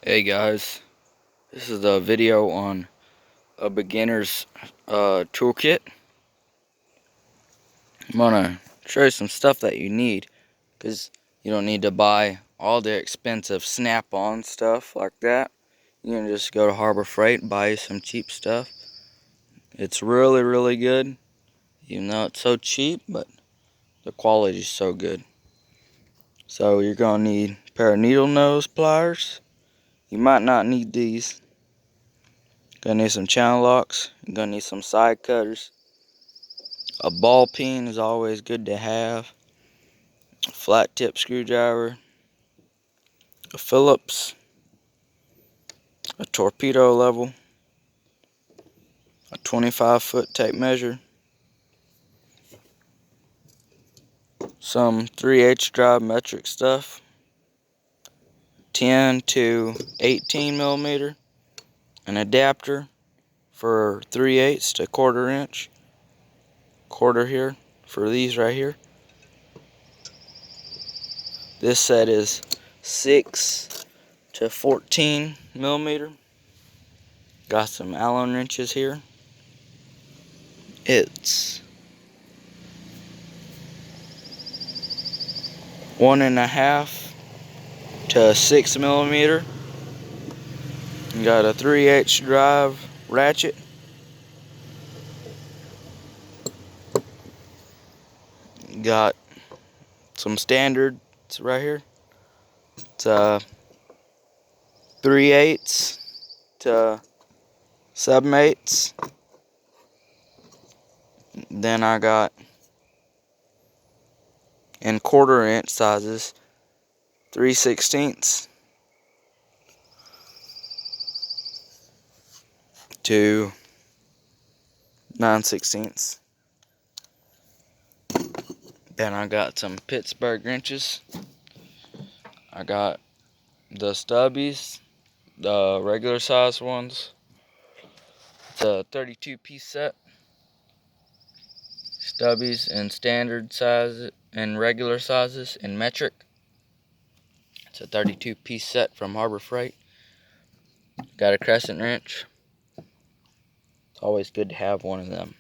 Hey guys, this is a video on a beginner's toolkit. I'm gonna show you some stuff that you need, because you don't need to buy all the expensive snap-on stuff like that. You can just go to Harbor Freight and buy you some cheap stuff. It's really good, even though it's so cheap, but the quality is so good. So you're gonna need a pair of needle nose pliers. You might not need these. Gonna need some channel locks. You're gonna need some side cutters. A ball peen is always good to have. A flat tip screwdriver. A Phillips. A torpedo level. A 25-foot tape measure. Some 3/8 drive metric stuff. 10 to 18 millimeter. An adapter for 3/8 to 1/4 inch. Quarter here for these right here. This set is 6 to 14 millimeter. Got some Allen wrenches here. It's 1.5 to 6 millimeter. You got a 3/8 drive ratchet. Got some standards right here. It's 3/8 to 7/8. Then I got in 1/4 inch sizes 3/16 to 9/16. Then I got some Pittsburgh wrenches. I got the stubbies, the regular size ones. It's a 32-piece set. Stubbies in standard size and regular sizes in metric. It's a 32-piece set from Harbor Freight. Got a crescent wrench. It's always good to have one of them.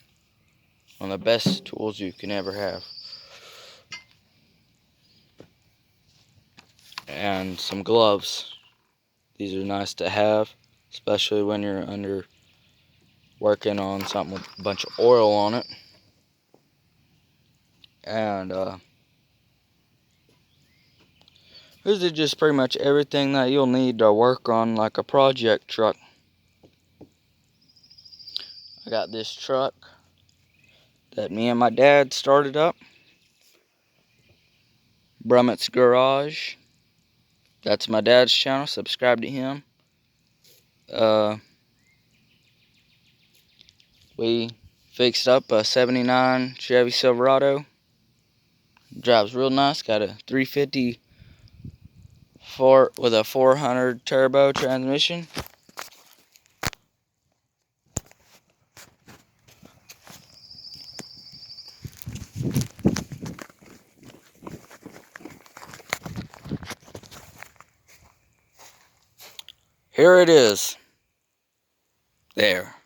One of the best tools you can ever have. And some gloves. These are nice to have, especially when you're working on something with a bunch of oil on it. And this is just pretty much everything that you'll need to work on like a project truck. I got this truck that me and my dad started up. Brummett's Garage. That's my dad's channel. Subscribe to him. We fixed up a 79 Chevy Silverado. Drives real nice. Got a 350 Ford with a 400 turbo transmission. Here it is. There.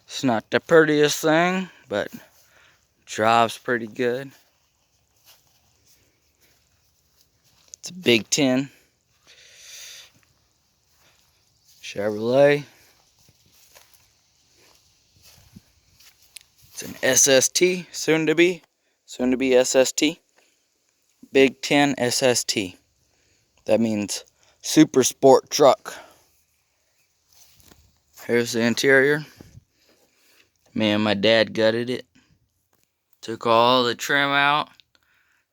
It's not the prettiest thing, but drives pretty good. It's a Big 10 Chevrolet. It's an SST, soon to be SST. Big 10 SST. That means super sport truck. Here's the interior. Me and my dad gutted it. Took all the trim out.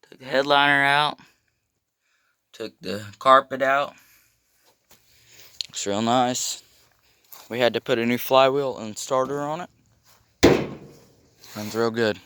Took the headliner out. Took the carpet out. It's real nice. We had to put a new flywheel and starter on it. Runs real good.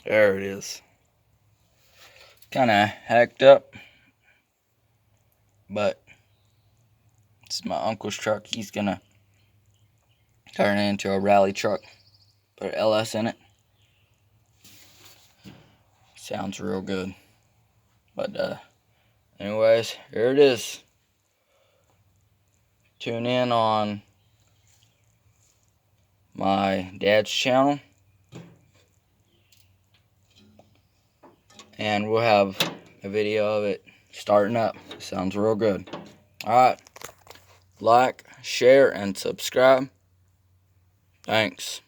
There it is. Kind of hacked up, but it's my uncle's truck. He's gonna turn it into a rally truck. Put an LS in it. Sounds real good. But anyways, here it is. Tune in on my dad's channel, and we'll have a video of it starting up. Sounds real good. Alright, like, share, and subscribe. Thanks.